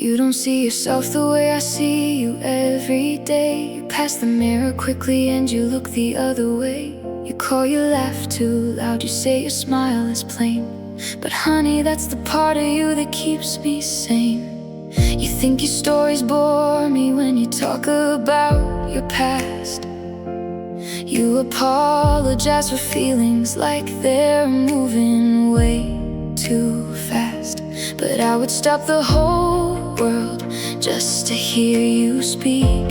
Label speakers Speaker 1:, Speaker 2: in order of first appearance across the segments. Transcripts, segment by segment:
Speaker 1: You don't see yourself the way I see you every day. You pass the mirror quickly and you look the other way. You call your laugh too loud, you say your smile is plain. But honey, that's the part of you that keeps me sane. You think your stories bore me when you talk about your past. You apologize for feelings like they're moving way too fast. But I would stop the whole world just to hear you speak.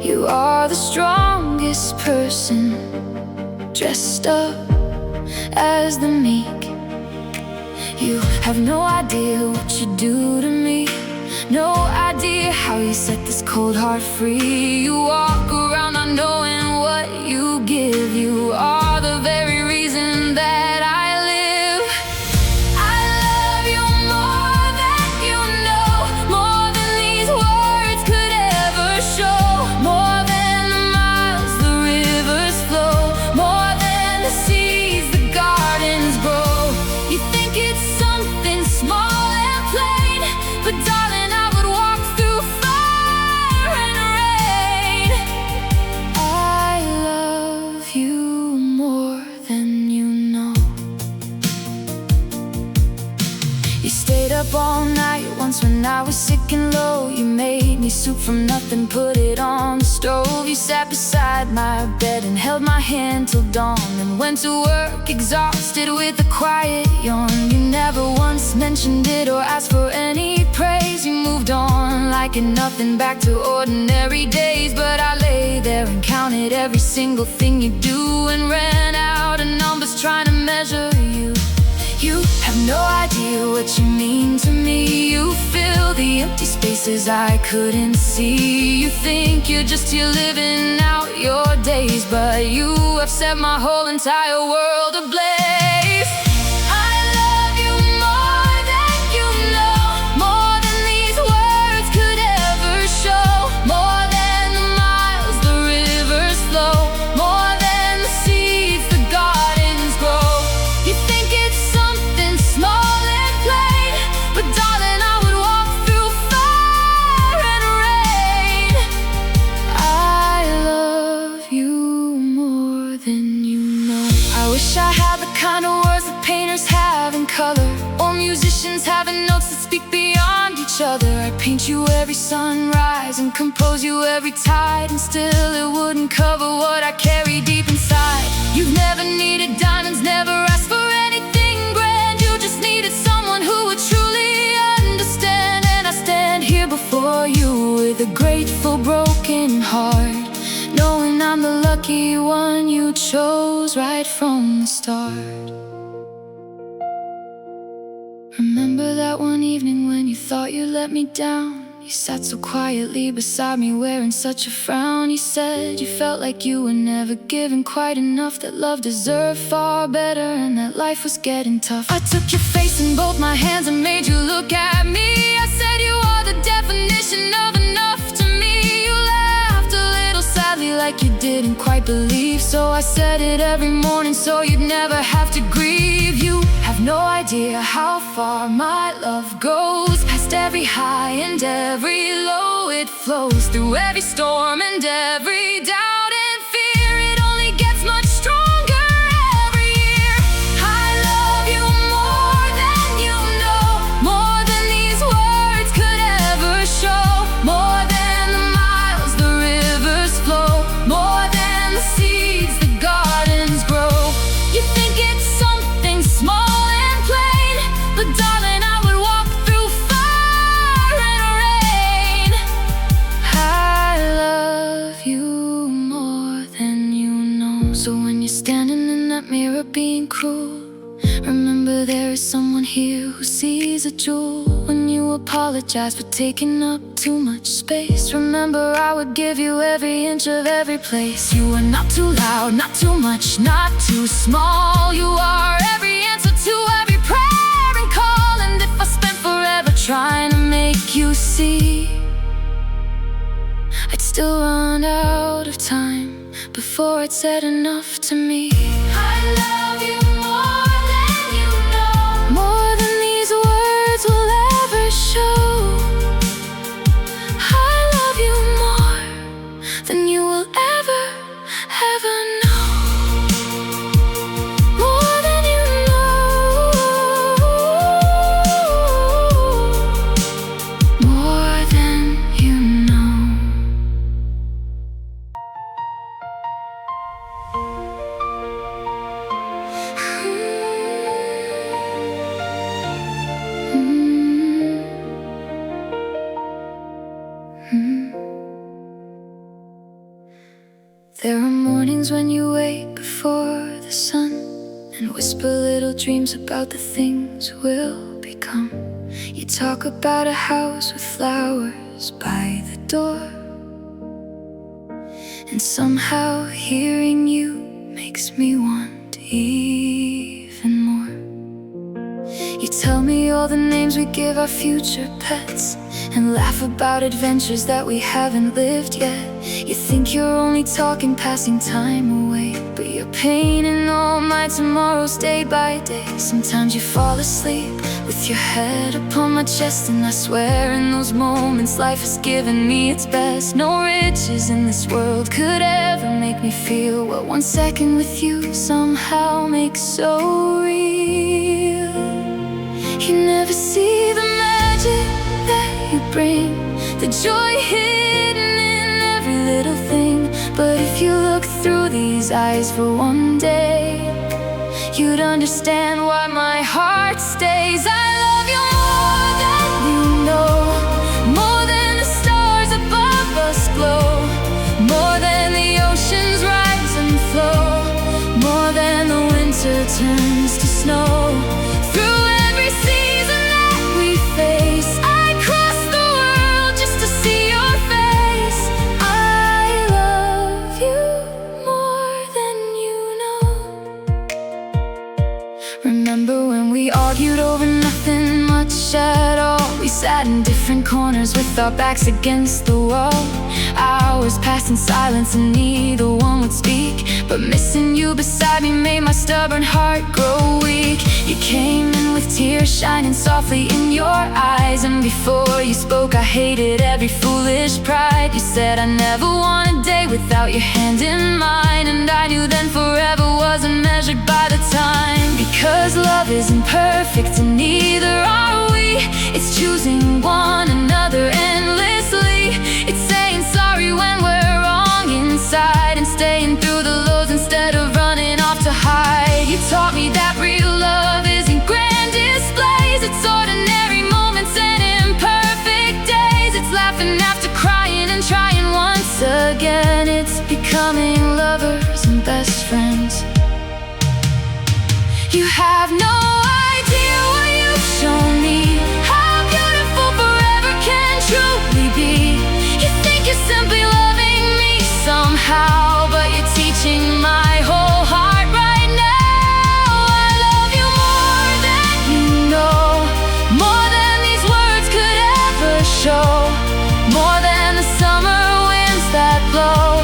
Speaker 1: You are the strongest person, dressed up as the meek. You have no idea what you do to me, no idea how you set this cold heart free. You walk around not knowing what you give. You are the very reason that I live. I love you more than you know, more than these words could ever show, more than the miles the rivers flow, more than the seeds the gardens grow. You think it's something small and plain, but darling, I would walk through fire and rain. I love you more than you know. You stayed up all night once when I was sick and low. You made me soup from nothing, put it on the stove. You sat beside my bed and held my hand till dawn, and went to work exhausted with a quiet yawn. You never once mentioned it or asked for any praise. You moved on like it nothing, back to ordinary days. But I lay there and counted every single thing you do, and ran out of numbers trying to measure you. You have no idea what you mean to me. You fill the empty spaces I couldn't see. You think you're just here living out your days, but you have set my whole entire world ablaze. I love you more than you know, more than these words could ever show, more than the miles the rivers flow, more than the seeds the gardens grow. You think it's something small and plain, but darling, I would walk through fire and rain. I love you more than you know. I wish I had the kind of words that painters have in color, or musicians having notes that speak beyond each other. I'd paint you every sunrise and compose you every tide, and still it wouldn't cover what I carry deep inside. You've never needed diamonds, never asked for anything grand. You just needed someone who would truly understand. And I stand here before you with a grateful broken heart, knowing I'm the lucky one you chose right from the start. Remember that one evening when you thought you let me down? You sat so quietly beside me wearing such a frown. You said you felt like you were never given quite enough, that love deserved far better, and that life was getting tough. I took your face in both my hands and made you look at me. I said you are the definition of enough to me. You laughed a little sadly like you didn't quite believe, so I said it every morning so you'd never have to grieve. You have no idea how far my love goes, past every high and every low. It flows through every storm and every doubt and fear. It only gets much stronger every year. I love you more than you know, more than these words could ever show, more than the miles the rivers flow, more than the seeds the gardens grow. You think it's something small and plain, but darling, I would walk through fire and rain. I love you more than you know. So when you're standing in that mirror being cruel, remember there is someone here who sees a jewel. When you apologize for taking up too much space, remember I would give you every inch of every place. You are not too loud, not too much, not too small. You are every answer to every prayer and call. And if I spent forever trying to make you see, I'd still run out of time before it said enough to me. I love you more than you know, more than these words will ever show. mornings when you wake before the sun, and whisper little dreams about the things we'll become. You talk about a house with flowers by the door, and somehow hearing you makes me want even more. You tell me all the names we give our future pets, and laugh about adventures that we haven't lived yet. You think you're only talking, passing time away, but you're painting all my tomorrows day by day. Sometimes you fall asleep with your head upon my chest, and I swear in those moments life has given me its best. No riches in this world could ever make me feel what 1 second with you somehow makes so real. You never see the magic that you bring, the joy hidden in every little thing. But if you look through these eyes for one day, you'd understand why my heart stays. I love you more than you know, more than the stars above us glow, more than the oceans rise and flow, more than the winter turns to snow. Through every season that we face, I'd cross the world just to see your face. I love you more than you know. Remember when we argued over nothing much at all? We sat in different corners with our backs against the wall. Hours passed in silence and neither one would speak, but missing you beside me made my stubborn heart grow weak. You came in with tears shining softly in your eyes, and before you spoke I hated every foolish pride. You said I never want a day without your hand in mine, and I knew then forever wasn't measured by the time. Because love isn't perfect and neither are we. It's choosing one another endlessly. It's saying sorry when we're wrong inside, and staying through the lows instead of running off to hide. You taught me that real love isn't grand displays, it's ordinary moments and imperfect days. It's laughing after crying and trying once again. It's becoming lovers and best friends. You have no idea what you've shown me, how beautiful forever can truly be. You think you're simply loving me somehow, but you're teaching my whole heart right now. I love you more than you know, more than these words could ever show, more than the summer winds that blow,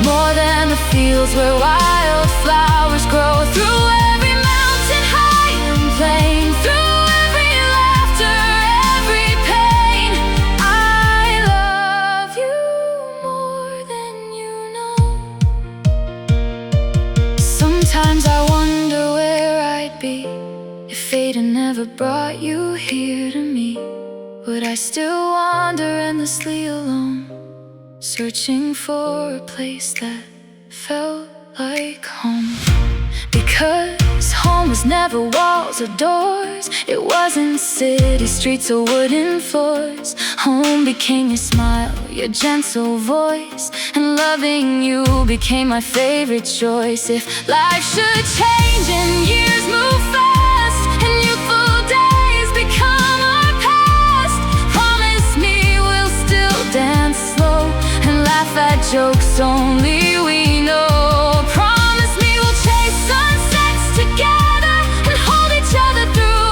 Speaker 1: more than the fields where wildflowers grow. Through every mountain high and plain, through every laughter, every pain, I love you more than you know. Sometimes I wonder where I'd be if fate had never brought you here to me. Would I still wander endlessly alone, searching for a place that felt like home? Because home was never walls or doors, it wasn't city streets or wooden floors. Home became your smile, your gentle voice, and loving you became my favorite choice. If life should change and years move fast, and youthful days become our past, promise me we'll still dance slow and laugh at jokes only we know. Promise me we'll chase sunsets together and hold each other through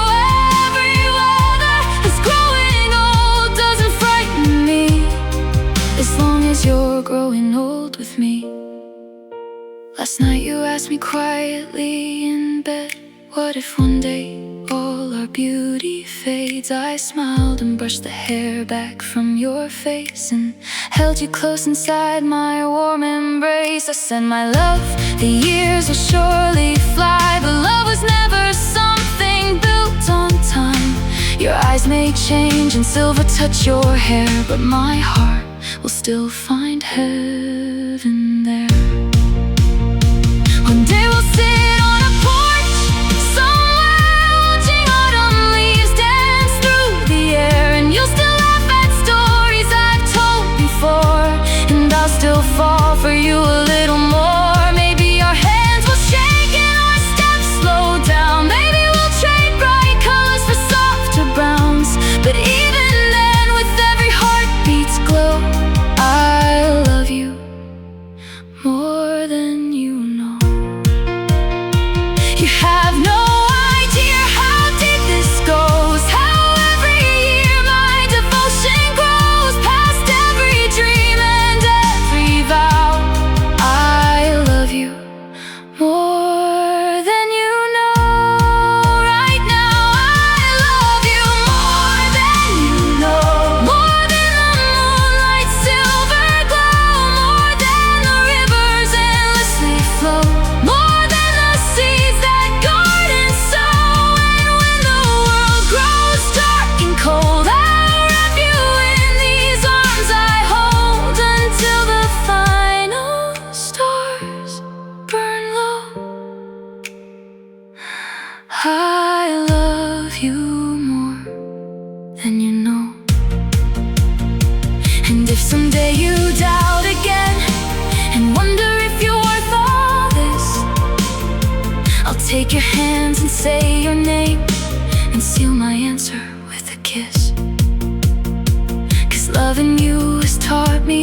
Speaker 1: every weather. 'Cause growing old doesn't frighten me, as long as you're growing old with me. Last night you asked me quietly in bed, what if one day all our beauty fades? I smiled and brushed the hair back from your face, and held you close inside my warm embrace. I said, my love, the years will surely fly, but love was never something built on time. Your eyes may change and silver touch your hair, but my heart will still find heaven there. One day we'll sit on a porch somewhere, watching autumn leaves dance through the air, and you'll still laugh at stories I've told before, and I'll still fall for you a little more. Maybe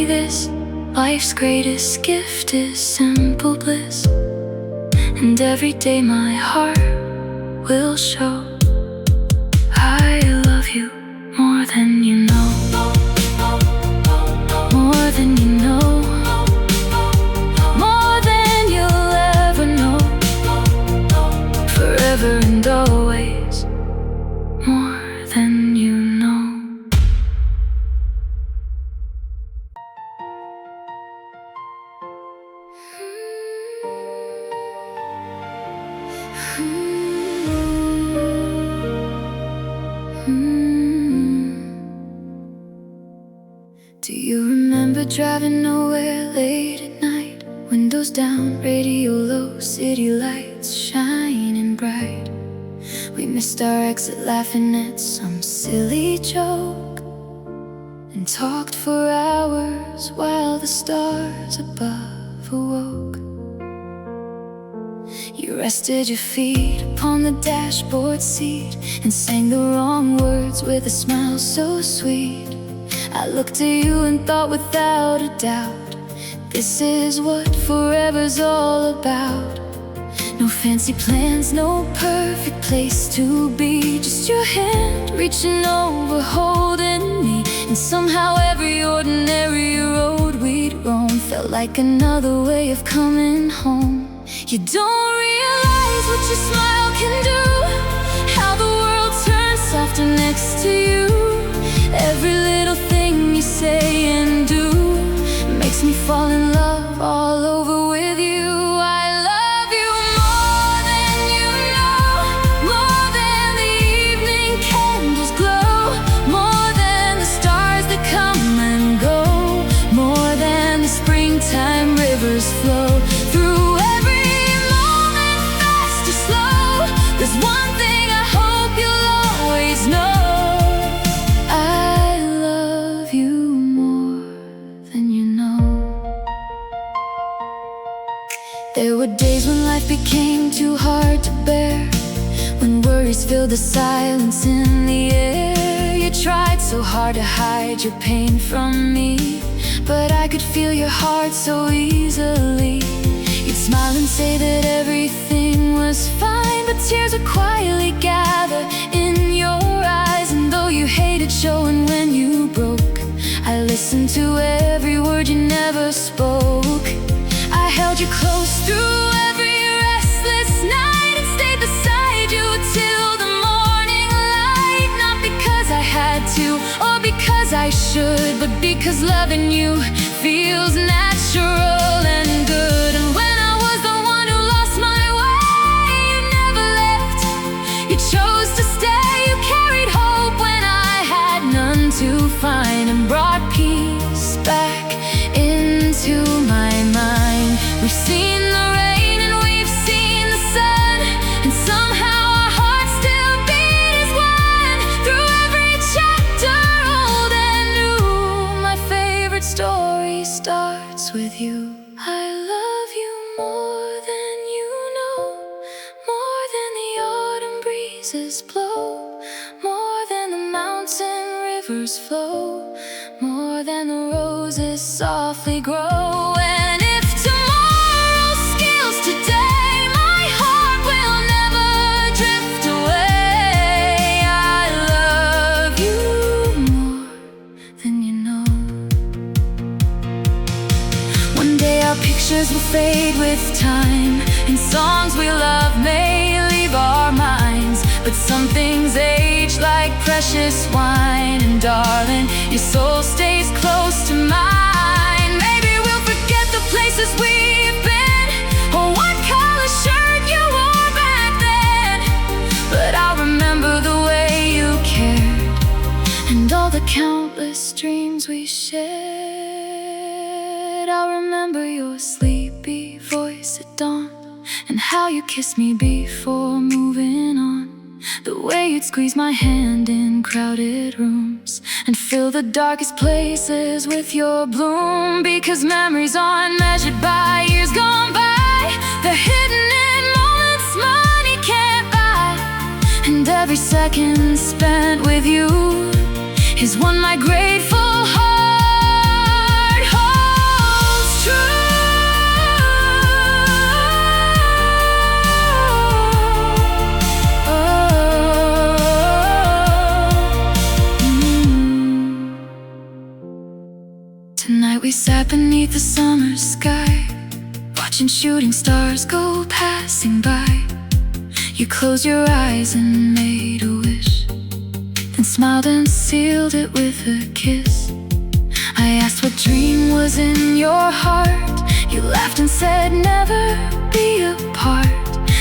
Speaker 1: me this: life's greatest gift is simple bliss. And every day my heart will show I love you more than you know. More than you know. More than you'll ever know. Forever and always. More than you know. Do you remember driving nowhere late at night? Windows down, radio low, city lights shining bright. We missed our exit laughing at some silly joke, and talked for hours while the stars above awoke. You rested your feet upon the dashboard seat and sang the wrong words with a smile so sweet. I looked at you and thought without a doubt, this is what forever's all about. No fancy plans, no perfect place to be, just your hand reaching over, holding me. And somehow every ordinary road we'd roam felt like another way of coming home. You don't realize what your smile can do, how the world turns softer next to you. Every little thing you say and do makes me fall in love all over with you. I love you more than you know, more than the evening candles glow, more than the stars that come and go, more than the springtime rivers flow through every moment, fast or slow. There's one thing I hope you'll always know: there were days when life became too hard to bear, when worries filled the silence in the air. You tried so hard to hide your pain from me, but I could feel your heart so easily. You'd smile and say that everything was fine, but tears would quietly gather in your eyes. And though you hated showing when you broke, I listened to every word you never spoke. I held you close through every restless night and stayed beside you till the morning light. Not because I had to or because I should, but because loving you feels natural and good. And when I was the one who lost my way, you never left. You chose to stay. You carried hope when I had none to find, and brought peace back into my mind. We've seen the rain and we've seen the sun, and somehow our hearts still beat as one. Through every chapter, old and new, my favorite story starts with you. I love you more than you know, more than the autumn breezes blow, more than the mountain rivers flow, more than the roses softly grow. And if tomorrow scales today, my heart will never drift away. I love you more than you know. One day our pictures will fade with time, and songs we love may leave our minds, but some things age like precious wine. And darling, your soul stays close to mine. Maybe we'll forget the places we've been, or what color shirt you wore back then, but I'll remember the way you cared, and all the countless dreams we shared. I'll remember your sleepy voice at dawn, and how you kissed me before moving on, the way you'd squeeze my hand in crowded rooms and fill the darkest places with your bloom. Because memories aren't measured by years gone by, they're hidden in moments money can't buy. And every second spent with you is one my grateful heart holds. the summer sky, watching shooting stars go passing by. You closed your eyes and made a wish, then smiled and sealed it with a kiss. I asked what dream was in your heart. You laughed and said never be apart.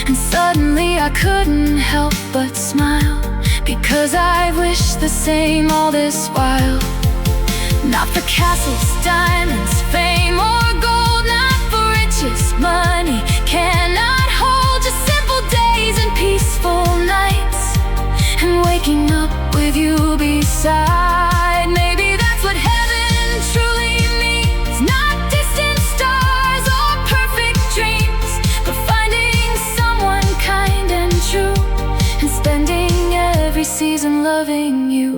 Speaker 1: And suddenly I couldn't help but smile, because I wished the same all this while. Not for castles, diamonds, fame or gold, not for riches, money cannot hold. Just simple days and peaceful nights, and waking up with you beside. Maybe that's what heaven truly means. Not distant stars or perfect dreams, but finding someone kind and true, and spending every season loving you.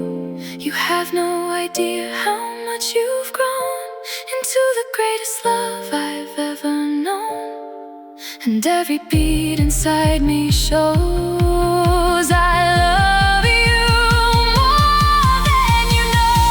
Speaker 1: You have no idea how much you've grown into the greatest love I've ever known. And every beat inside me shows I love you more than you know.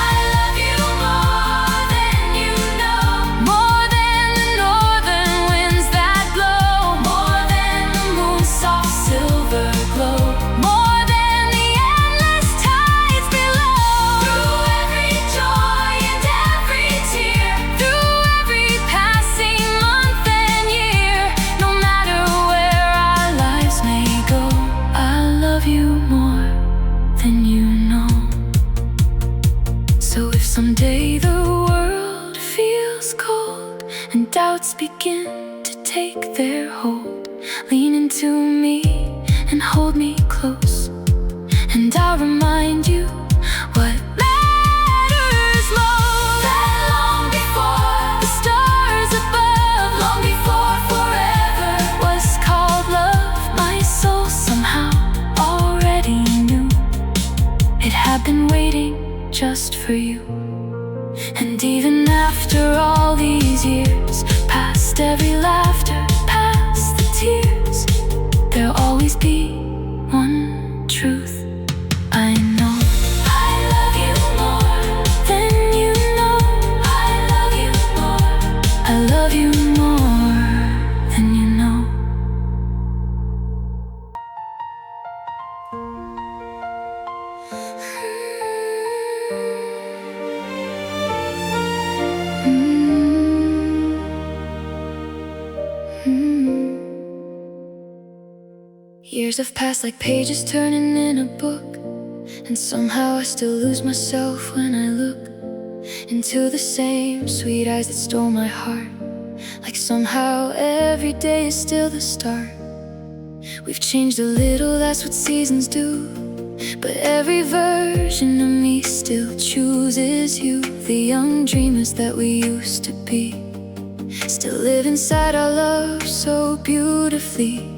Speaker 1: I love you more than you know. More than the northern winds that blow, more than the moon's soft silver glow, more than the endless tides below. Through every joy and every tear, through every passing month and year, no matter where our lives may go, I love you more than you know. So if someday the world feels cold and doubts begin to take their hold, lean into me and hold me close, and I'll remind you what matters most. That long before the stars above, long before forever was called love, my soul somehow already knew it had been waiting just for you. And even after all these years, past every laughter, past the tears, there'll always be one truth I know. I love you more than you know. I love you more. I love you more than you know. Years have passed like pages turning in a book, and somehow I still lose myself when I look into the same sweet eyes that stole my heart. Like somehow every day is still the start. We've changed a little, that's what seasons do, but every version of me still chooses you. The young dreamers that we used to be still live inside our love so beautifully.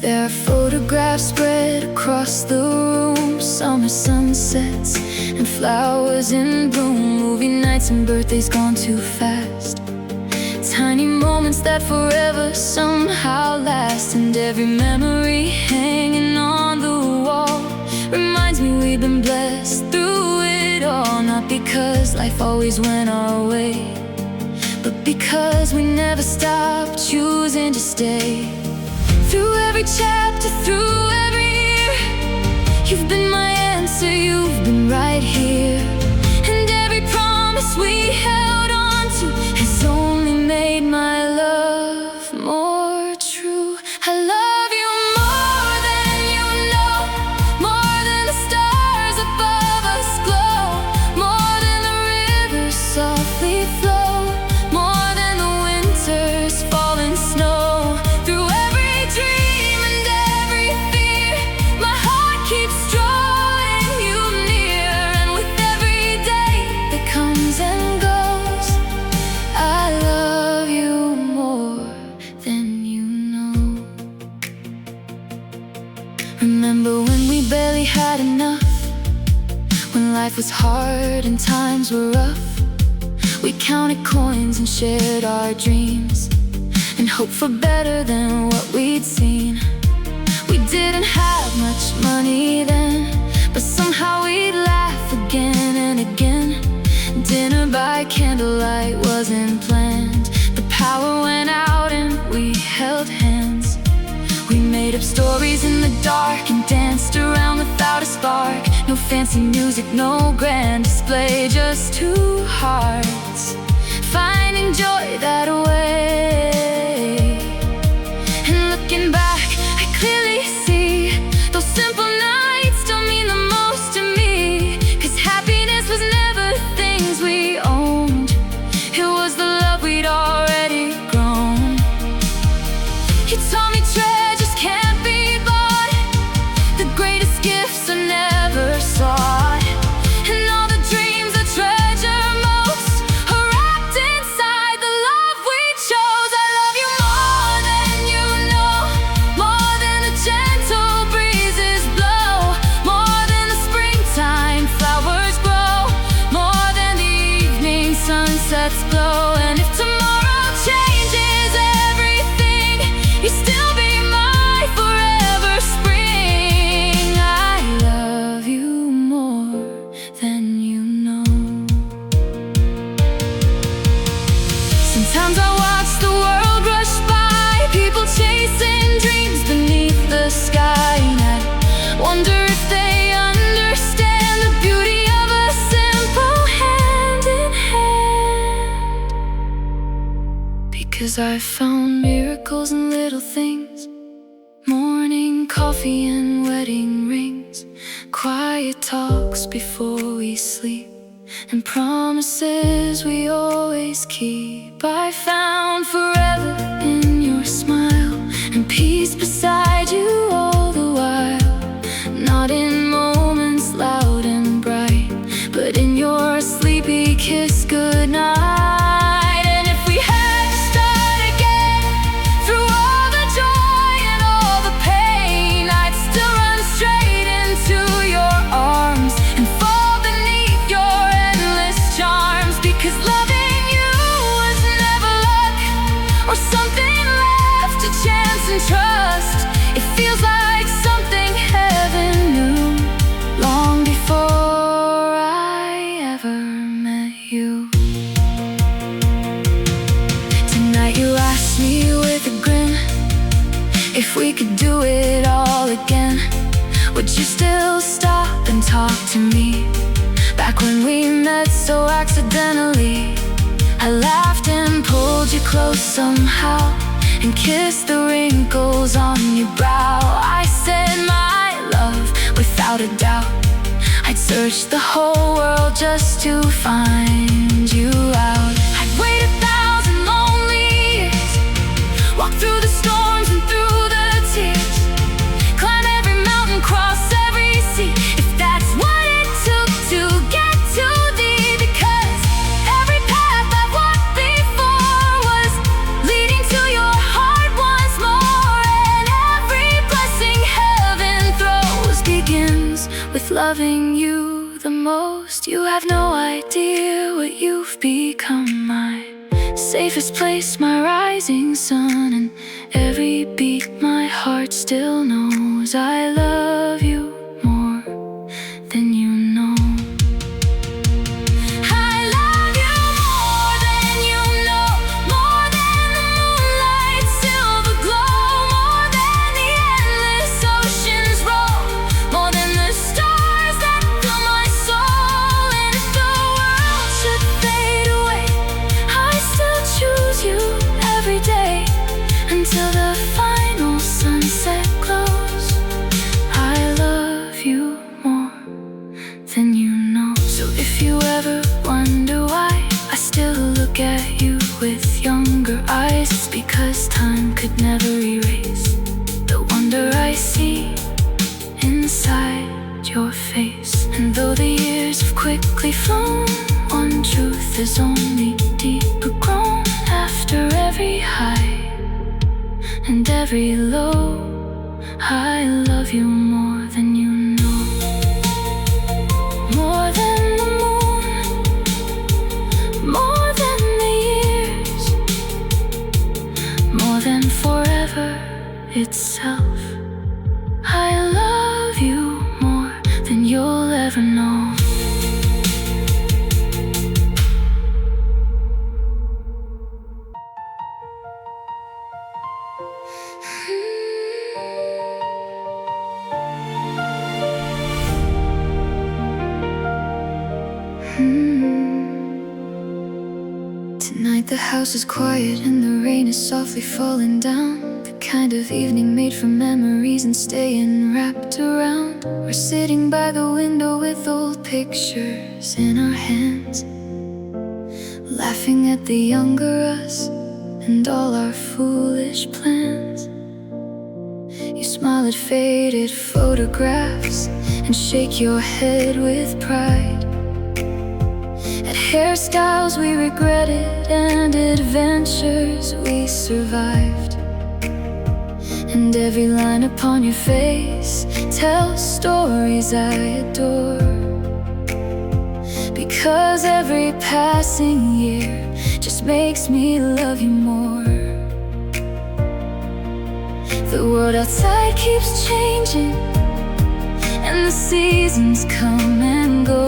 Speaker 1: There are photographs spread across the room, summer sunsets and flowers in bloom, movie nights and birthdays gone too fast, tiny moments that forever somehow last. And every memory hanging on the wall reminds me we've been blessed through it all. Not because life always went our way, but because we never stopped choosing to stay. Through every chapter, through every year, you've been my answer, you've been right here. And every promise we held on to has only made my love more true. I love you more than you know, more than the stars above us glow, more than the rivers softly flow, more than the winter's falling snow. Through every dream and every fear, my heart keeps drawing you near. And with every day that comes and goes, I love you more than you know. Remember when we barely had enough, when life was hard and times were rough. We counted coins and shared our dreams, and hoped for better than what we'd seen. We didn't have much money then, but somehow we'd laugh again and again. Dinner by candlelight wasn't planned, stories in the dark and danced around without a spark. No fancy music, no grand display, just two hearts finding joy that way. And looking back, I clearly see those simple nights still mean the most to me. 'Cause happiness was never things we owned, it was the love we'd already grown. You taught me treasures can't be bought, the greatest gifts are never sought, and all the dreams I treasure most are wrapped inside the love we chose. I love you more than you know, more than the gentle breezes blow, more than the springtime flowers grow, more than the evening sunsets glow. And if tomorrow changes everything, you still be my forever spring. I love you more than you know. Sometimes I watch the world rush by, people chasing dreams beneath the sky, and I wonder if they understand the beauty of a simple hand in hand. Because I've found miracles in little things, morning coffee and wedding rings, quiet talks before we sleep, and promises we always keep. I found forever in your smile, and peace beside you all the while. Not in moments loud and bright, but in your sleepy kiss goodnight. And if we had to start again, through all the joy and all the pain, I'd still run straight into your arms and fall beneath your endless charms. Because loving you was never luck or something left to chance and trust. It feels like something heaven knew long before I ever met you. Tonight you asked me with a grin if we could do it all again. Would you still stop and talk to me? Back when we met so accidentally, I laughed and pulled you close somehow, and kissed the wrinkles on your brow. I said, my love, without a doubt, I'd search the whole world just to find you out. I'd wait 1,000 lonely years, walk through the storms and through the tears, climb every mountain, cross every sea, if that's what it took to get to thee. Because every path I've walked before was leading to your heart once more, and every blessing heaven throws begins with loving you the most. You have no idea what you've become, my safest place, my rising sun, and every beat my heart still knows. I love you more than you know. I love you more than you know, more than the moonlight's silver glow, more than the endless oceans roll, more than the stars that fill my soul. And if the world should fade away, I still choose you every day, until the final sunset glows. I love you more than you know. So if you ever wonder why I still look at you with younger eyes, it's because time could never erase the wonder I see inside your face. And though the years have quickly flown, one truth is only deeper grown after every high and every low. I love you more than you know, more than the moon, more than the years, more than forever itself. I love you more than you'll ever know. The house is quiet and the rain is softly falling down. The kind of evening made for memories and staying wrapped around. We're sitting by the window with old pictures in our hands, laughing at the younger us and all our foolish plans. You smile at faded photographs and shake your head with pride at hairstyles we regretted and adventures we survived. And every line upon your face tells stories I adore, because every passing year just makes me love you more. The world outside keeps changing and the seasons come and go,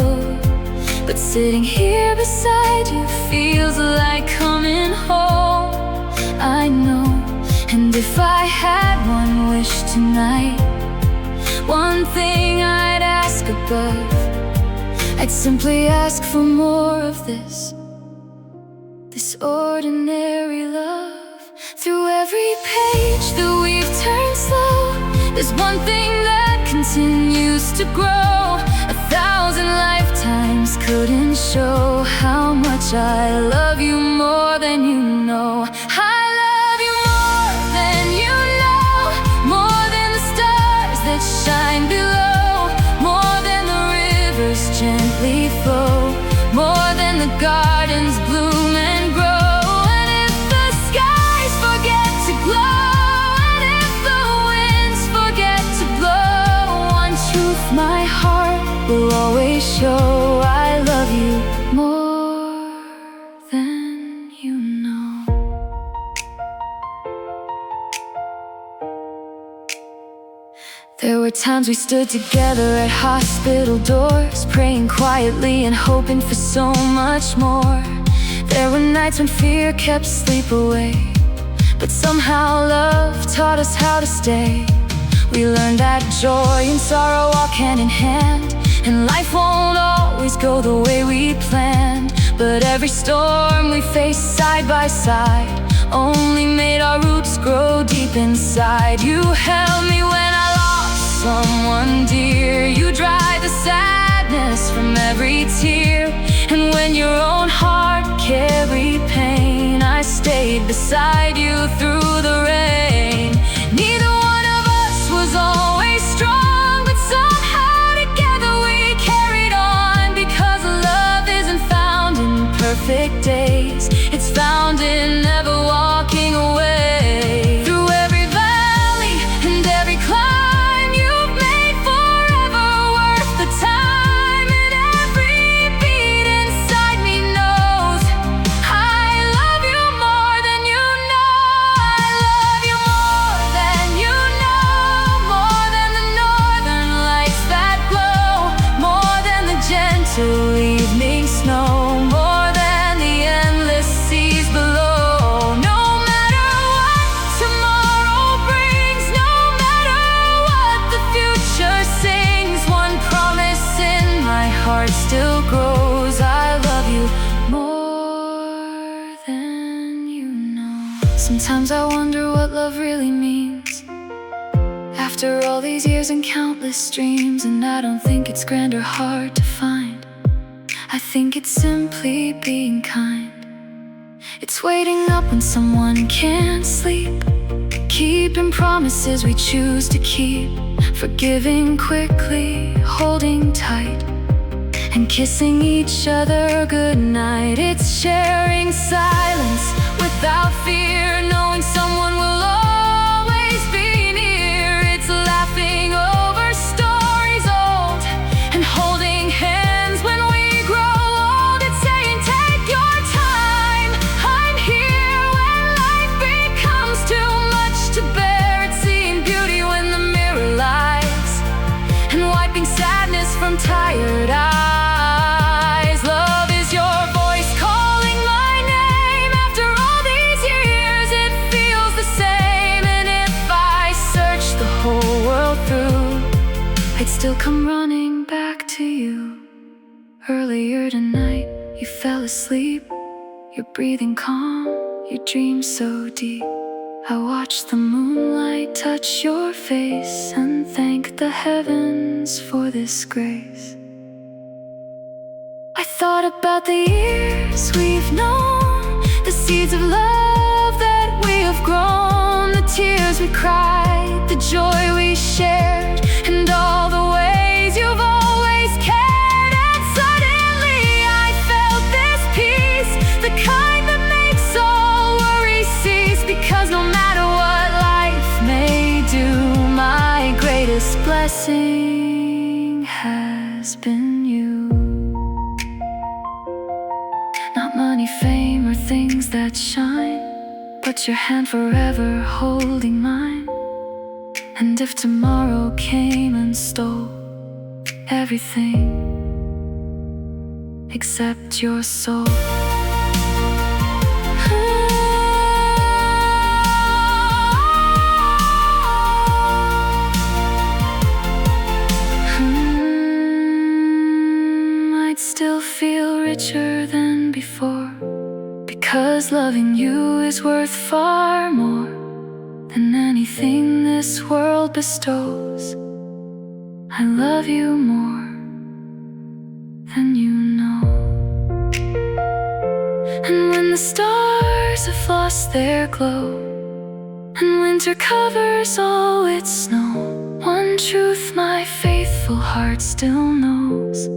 Speaker 1: but sitting here beside you feels like coming home. I know, and if I had one wish tonight, one thing I'd ask above, I'd simply ask for more of this ordinary love. Through every page that we've turned slow, there's one thing that continues to grow. 1,000 lifetimes couldn't show how much I love you more than you know. I love you more than you know, more than the stars that shine below, more than the rivers gently flow, more than the gardens bloom and grow. And if the skies forget to glow, and if the winds forget to blow, one truth my heart will always show: I love you more than you know. There were times we stood together at hospital doors, praying quietly and hoping for so much more. There were nights when fear kept sleep away, but somehow love taught us how to stay. We learned that joy and sorrow walk hand in hand, and life won't always go the way we planned. But every storm we faced side by side only made our roots grow deep inside. You held me when I lost someone dear, you dried the sadness from every tear. And when your own heart carried pain, I stayed beside you through the rain. Neither one of us was always strong, but somehow together we carried on. Because love isn't found in perfect days, it's found in never walking away. Through every valley and every climb, you've made forever worth the time. And every beat inside me knows I love you more than you know. I love you more than you know, more than the northern lights that glow, more than the gentle evening snow, more than the endless seas below. No matter what tomorrow brings, no matter what the future sings, one promise in my heart still grows: I love you more than you know. Sometimes I wonder what love really means, after all these years and countless dreams. And I don't think it's grand or hard to find, I think it's simply being kind. It's waiting up when someone can't sleep, keeping promises we choose to keep, forgiving quickly, holding tight, and kissing each other goodnight. It's sharing silence without fear, knowing someone will always be near. It's laughing over stories old and holding hands when we grow old. It's saying take your time, I'm here when life becomes too much to bear. It's seeing beauty when the mirror lies, and wiping sadness from tired eyes. Love is your voice calling my name. After all these years it feels the same. And if I search the whole world through, I'd still come running back to you. Earlier tonight you fell asleep, You're breathing calm, you dream so deep. I watch the moonlight touch your face and thank the heavens for this grace. I thought about the years we've known, the seeds of love that we have grown, the tears we cried, the joy we shared, and all the ways you've always cared. And suddenly I felt this peace, the kind that makes all worry cease. Because no matter what life may do, my greatest blessing has been you. Not money, fame, or things that shine, but your hand forever holding mine. And if tomorrow came and stole everything except your soul, I'd still feel richer than before, because loving you is worth far more than anything this world bestows. I love you more than you know. And when the stars have lost their glow, and winter covers all its snow, one truth my faithful heart still knows: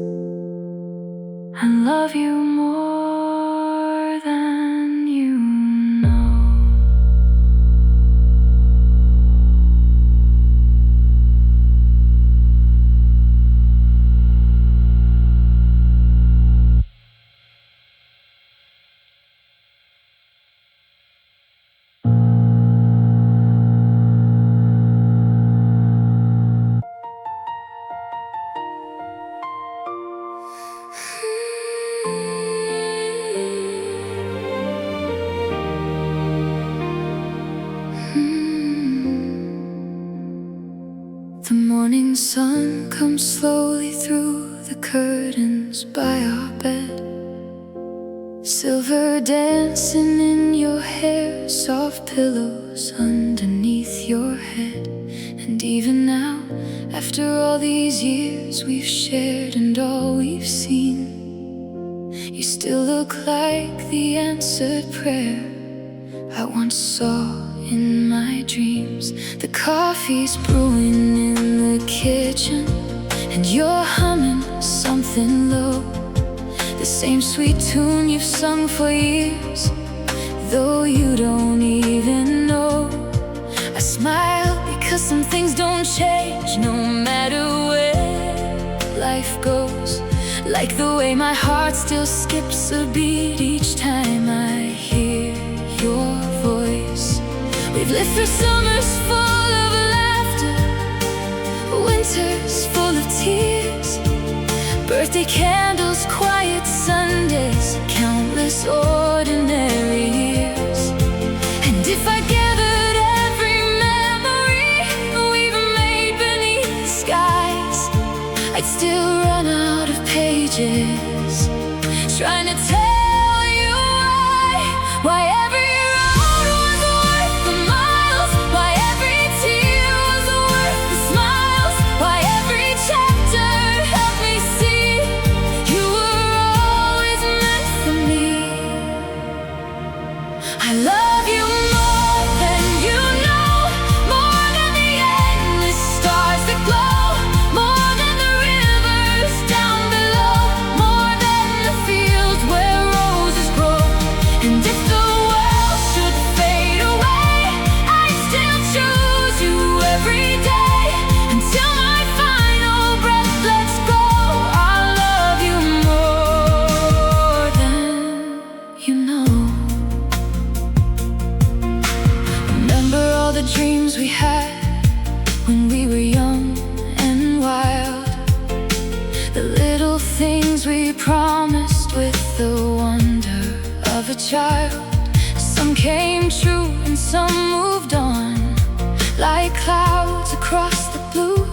Speaker 1: I love you more than you know. The morning sun comes slowly through the curtains by our bed, silver dancing in your hair, soft pillows underneath your head. And even now, after all these years we've shared and all we've seen, you still look like the answered prayer I once saw in my dreams. The coffee's brewing in the kitchen, and you're humming something low, the same sweet tune you've sung for years, though you don't even know. I smile because some things don't change, no matter where life goes. Like the way my heart still skips a beat each time I hear your voice. We've lived through summers full of laughter, winters full of tears, birthday candles, quiet Sundays, countless ordinary years. And if I gathered every memory we've made beneath the skies, I'd still run out of pages trying to tell you why every road was worth the miles, why every tear was worth the smiles, why every chapter helped me see you were always meant for me. I love you more than you know, more than the endless stars that glow, more than the rivers down below, more than the fields where roses grow. And if the world should fade away, I'd still choose you every day, until my final breath lets go. I'll love you more than you know. Remember all the dreams we had when we were young and wild, the little things we promised with the wonder of a child. Some came true and some moved on, like clouds across the blue.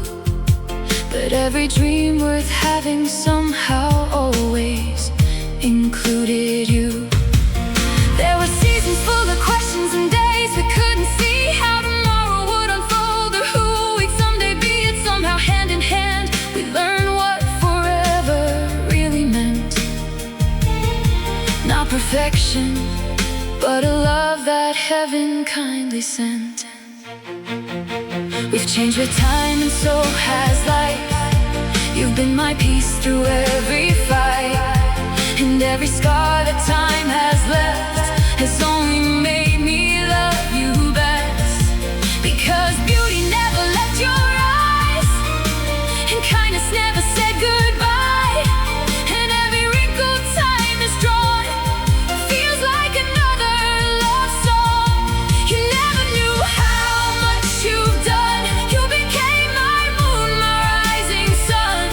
Speaker 1: But every dream worth having somehow always included you. perfection, but a love that heaven kindly sent. We've changed with time and so has life. You've been my peace through every fight, and every scar that time has left has only made me love you best. Because beauty never left your eyes, and kindness never said goodbye, and every wrinkle time has drawn feels like another love song. You never knew how much you've done. You became my moon, my rising sun,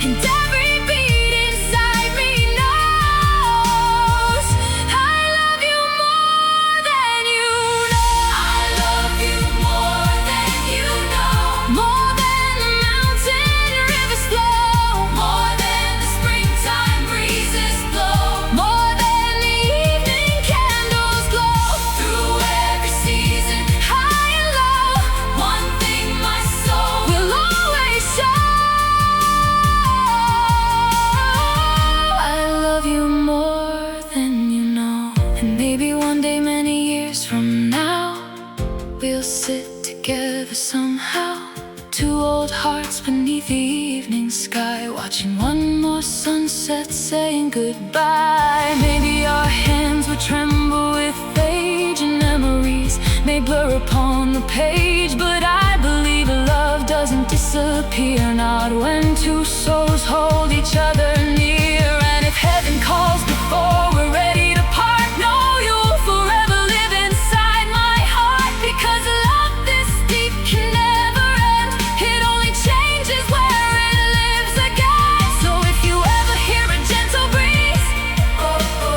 Speaker 1: and every beat inside me knows I love you more than you know. I love you more than you know. More than the mountain rivers flow, more than the springtime breezes blow, more than the evening candles glow. Through every season, high and low, one thing my soul will always show: I love you more than you know. And maybe one day, many years from now, we'll sit together somehow, two old hearts beneath the evening sky, watching one more sunset, saying goodbye. Maybe our hands will tremble with age, and memories may blur upon the page, but I believe love doesn't disappear, not when two souls hold each other near. And if heaven calls before we're ready to part, no, you'll forever live inside my heart. Because love this deep can never end, it only changes where it lives again. So if you ever hear a gentle breeze,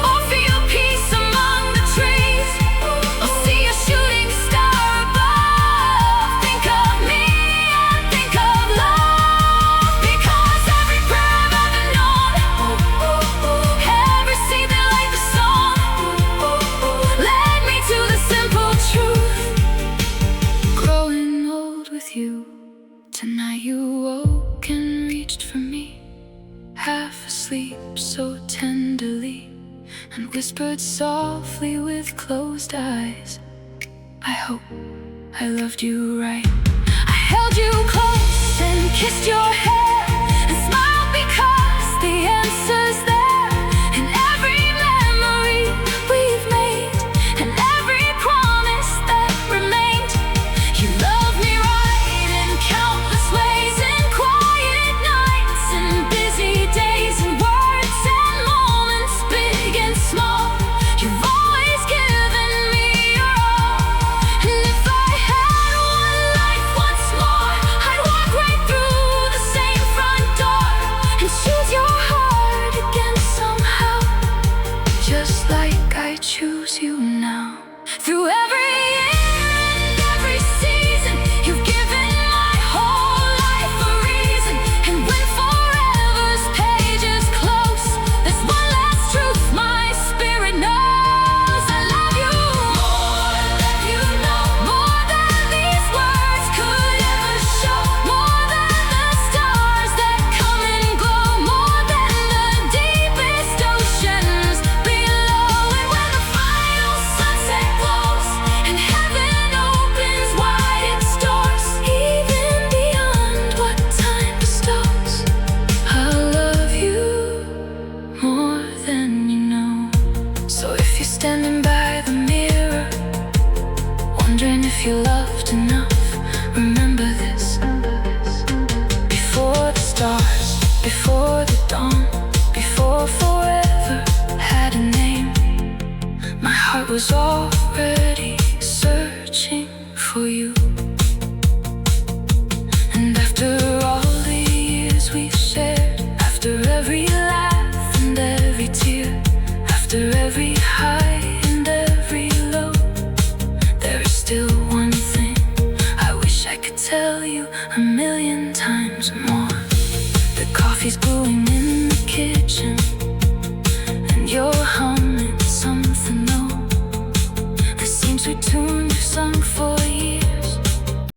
Speaker 1: or feel peace among the trees, or see a shooting star above, think of me and think of love. Because every prayer I've ever known, every seed that like the song, led me to the simple truth. Growing old with you, tonight you woke and reached for me, half asleep so tenderly, and whispered softly with closed eyes, I hope I loved you right. I held you close and kissed your hair, and smiled because the answer's there. And every memory we've made, and every promise that remained, you loved me right in countless ways, in quiet nights and busy days, in words and moments big and small. You've always given me your all. And if I had one life once more, I'd walk right through the same front door, and choose your heart again somehow, just like I choose you now. Through every year and every season, you've given my whole life a reason. And when forever's page is close, there's one last truth my spirit knows: I love you more than you know. More than these words could ever show, more than the stars that come and glow, more than the deepest oceans below. And when the final sunset glows, and heaven opens wide its doors, even beyond what time bestows, I'll love you more than you know. So if you're standing by the mirror, wondering if you loved enough, remember this: before the stars, before the dawn, before forever had a name, my heart was already searching for you. And after all the years we've shared, after every laugh and every tear, after every high and every low, there is still one thing I wish I could tell you a million times more. The coffee's brewing in the kitchen,